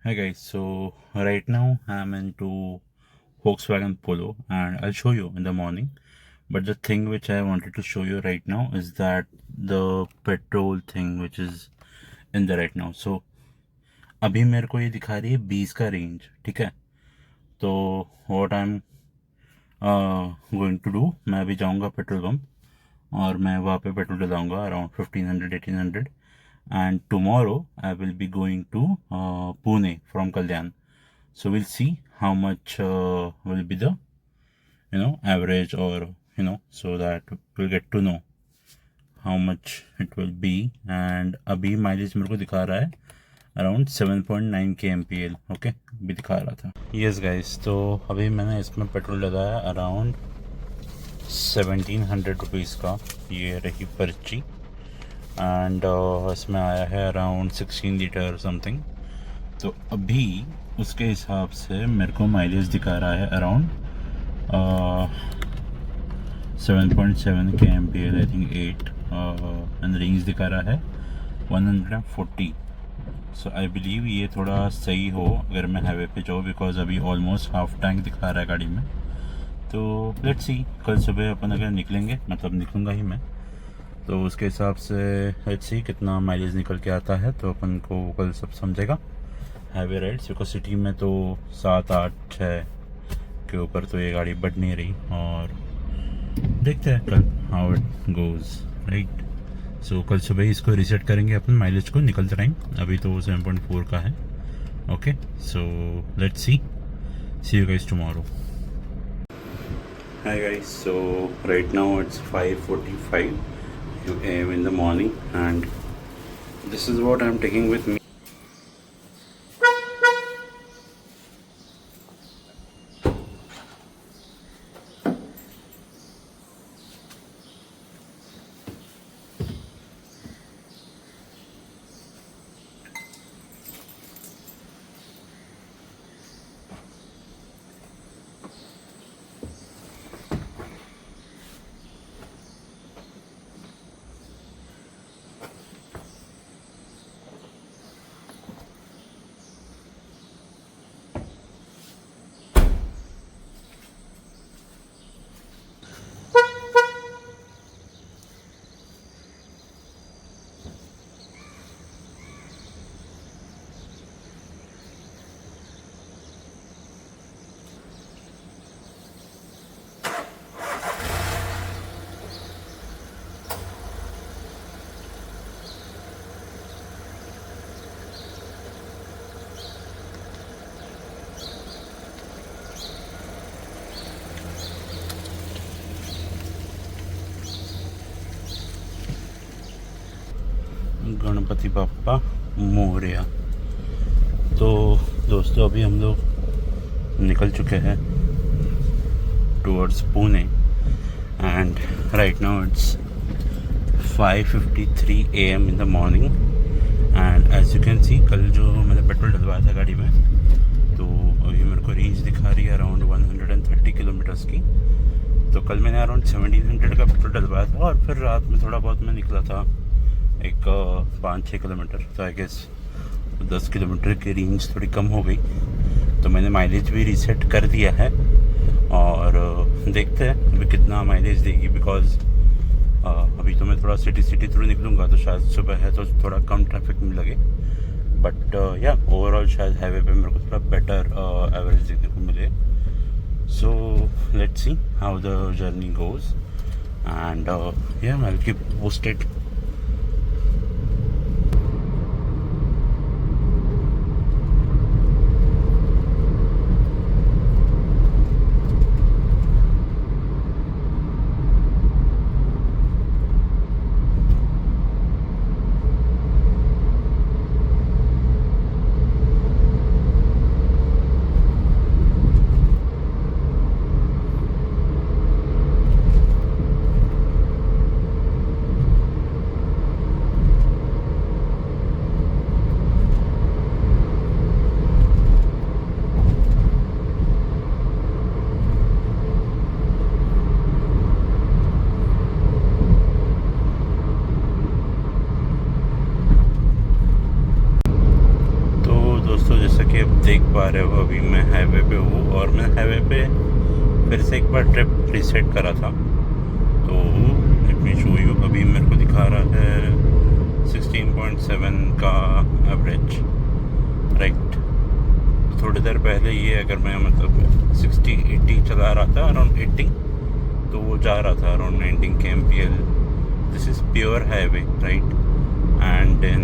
Hi guys, so right now I'm into Volkswagen Polo and I'll show you in the morning. But the thing which I wanted to show you right now is that the petrol thing which is in the right now. So अभी मेरे को ये दिखा रही है 20 का range, ठीक है। तो what I am going to do, मैं अभी जाऊँगा पेट्रोल पंप और मैं वहाँ पे पेट्रोल डलाऊँगा around 1500-1800 and tomorrow I will be going to Pune from Kalyan. So we'll see how much will be the average, or so that we'll get to know how much it will be. And अभी mileage मेरे को दिखा रहा है around 7.9 kmpl. Okay, अभी दिखा रहा था। यस गाइस, तो अभी मैंने इसमें पेट्रोल लगाया अराउंड 1700 रुपीज़ का, ये रही पर्ची। एंड इसमें आया है अराउंड 16 लीटर समथिंग। तो अभी उसके हिसाब से मेरे को माइलेज दिखा रहा है around 7.7 kmpl, I think 8, and range दिखा रहा है 140। सो आई बिलीव ये थोड़ा सही हो अगर मैं हाईवे पे जाऊँ, बिकॉज अभी ऑलमोस्ट हाफ टैंक दिखा रहा है गाड़ी में। तो लेट्स सी, कल सुबह अपन अगर निकलेंगे, मतलब निकलूँगा ही मैं, तो उसके हिसाब से लेट्स सी कितना माइलेज निकल के आता है, तो अपन को कल सब समझेगा हाईवे राइड्स। बिकॉज सिटी में तो 7-8-6 के ऊपर तो ये गाड़ी बढ़ नहीं रही, और देखते हैं कल हाउ इट गोज़, राइट। सो कल सुबह ही इसको रीसेट करेंगे अपन माइलेज को निकलते टाइम। अभी तो 7.4 का है। Okay, so let's see you guys tomorrow. Hi guys, so right now it's 5:45 a.m. in the morning and this is what I'm taking with me. Ganpati Bappa Morya. तो दोस्तों अभी हम लोग निकल चुके हैं towards Pune and right now it's 5:53 a.m. In the morning. And as you can see, कल जो मैंने पेट्रोल डलवाया था गाड़ी में, तो अभी मेरे को रेंज दिखा रही है अराउंड 130 किलोमीटर्स की। तो कल मैंने अराउंड 1700 का पेट्रोल डलवाया था, और फिर रात में थोड़ा बहुत मैं निकला था एक 5-6 किलोमीटर। तो आई गेस 10 किलोमीटर की रेंज थोड़ी कम हो गई, तो मैंने माइलेज भी रीसेट कर दिया है। और देखते हैं अभी कितना माइलेज देगी, बिकॉज अभी तो मैं थोड़ा सिटी थ्रू निकलूँगा, तो शायद सुबह है तो थोड़ा कम ट्रैफिक में लगे। बट या ओवरऑल शायद हाईवे पे मेरे को थोड़ा बेटर एवरेज देखने को मिले। So let's see how the journey goes and या आई विल कीप पोस्टेड। जैसा कि आप देख पा रहे हो अभी मैं हाईवे पे हूँ और मैं हाईवे पे फिर से एक बार ट्रिप रीसेट करा था। तो लेट मी शो यू, अभी मेरे को दिखा रहा है 16.7 का एवरेज, राइट। थोड़ी देर पहले ये अगर मैं मतलब 60-80 चला रहा था, अराउंड 80, तो वो जा रहा था around 19 kmpl. This is pure highway, right, and then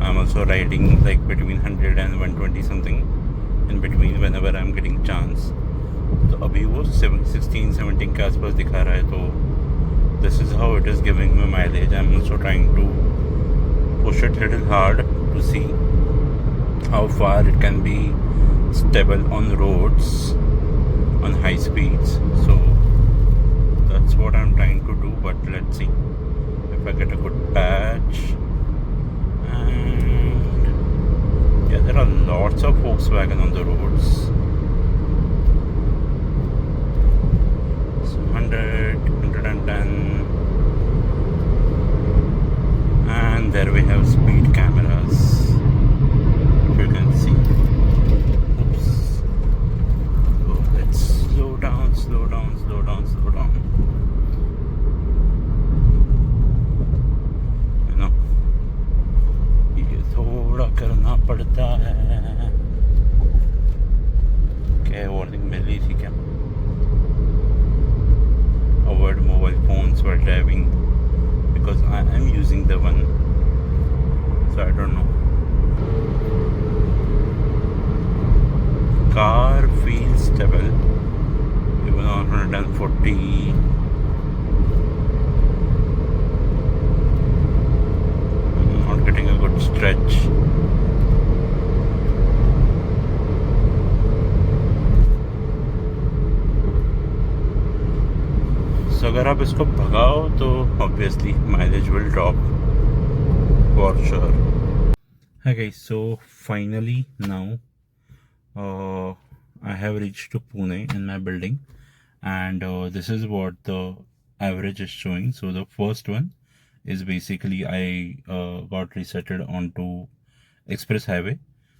I am also riding like between 100 and 120 something in between whenever I am getting chance. तो अभी वो 16-17 के आसपास दिखा रहा है। तो this is how it is giving me mileage. I am also trying to push it little hard to see how far it can be stable on roads on high speeds. So that's what I'm trying to do, but let's see if I get a good patch. And yeah, there are lots of Volkswagen on the roads. So 100, 110, and there we have speed cameras. You can see. Oops. Oh, let's slow down, slow down, slow down, slow down. You know, ये थोड़ा करना पड़ता है। क्या warning मिल रही थी क्या? Avoid mobile phones while driving because I am using the one, so I don't know. Car feels stable even on 140. I'm not getting a good stretch. So अगर आप इसको भगाओ तो obviously mileage will drop for sure. Okay, so finally now I have reached to Pune in my building, and this is what the average is showing. So the first one is basically I got resetted onto express highway,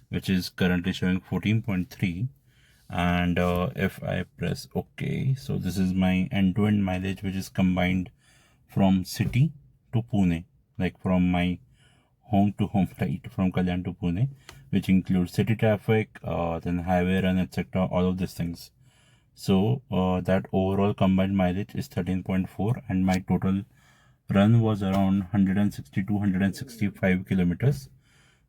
which is currently showing 14.3. And if I press OK, so this is my end-to-end mileage, which is combined from city to Pune, like from my home to home, right, from Kalyan to Pune, which includes city traffic, then highway run, etc., all of these things. So that overall combined mileage is 13.4, and my total run was around 160-165 kilometers.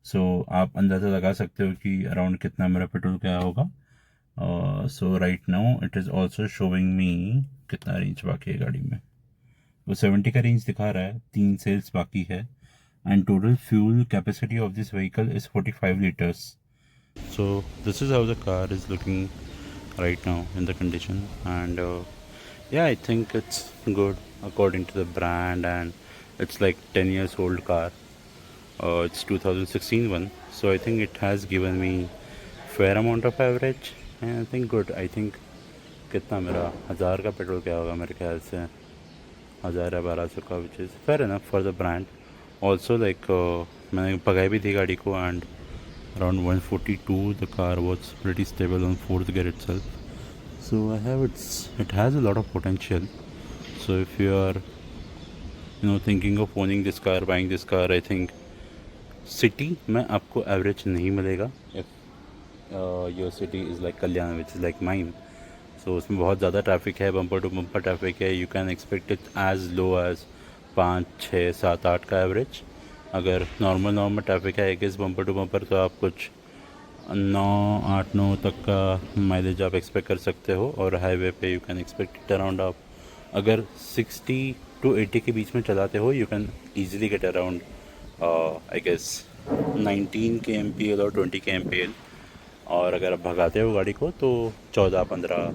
So आप अंदाज़ा लगा सकते हो कि around कितना मेरा petrol गया होगा। So right now it is also showing me कितना रेंज बाकी है गाड़ी में। वो 70 का रेंज दिखा रहा है, 3 सेल्स बाकी है, and total fuel capacity of this vehicle is 45 liters. So this is how the car is looking right now in the condition, and yeah, I think it's good according to the brand, and it's like 10 years old car. It's 2016 one, so I think it has given me fair amount of average, and I think good. I think कितना मेरा 1000 का petrol क्या होगा मेरे ख्याल से 1000 या 1200 का, which is fair enough for the brand. Also like मैंने भगाई भी थी गाड़ी को, and around 142 the car was pretty stable on fourth gear itself. So it has a lot of potential. So if you are thinking of owning this car, buying this car, I think city में आपको average नहीं मिलेगा if your city is like Kalyan, which is like mine. So उसमें बहुत ज़्यादा traffic है, bumper to bumper traffic है. You can expect it as low as 5, 6, 7, 8 का एवरेज. अगर नॉर्मल ट्रैफिक है एक बम्पर टू बम्पर, तो आप कुछ 9, 8, 9 तक का माइलेज आप एक्सपेक्ट कर सकते हो. और हाईवे पे you can expect it around, आप अगर 60 to 80 के बीच में चलाते हो, you can easily get around I guess 19 kmpl और 20 kmpl. और अगर आप भगाते हो गाड़ी को तो 14-15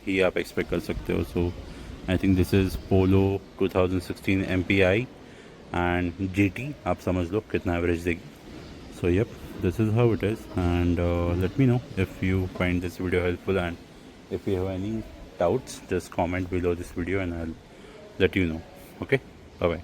ही आप एक्सपेक्ट कर सकते हो. So I think this is Polo 2016 MPI and GT. आप समझ लो कितना एवरेज देगी. So yup, this is how it is, and let me know if you find this video helpful, and if you have any doubts, just comment below this video and I'll let you know. Okay, bye bye.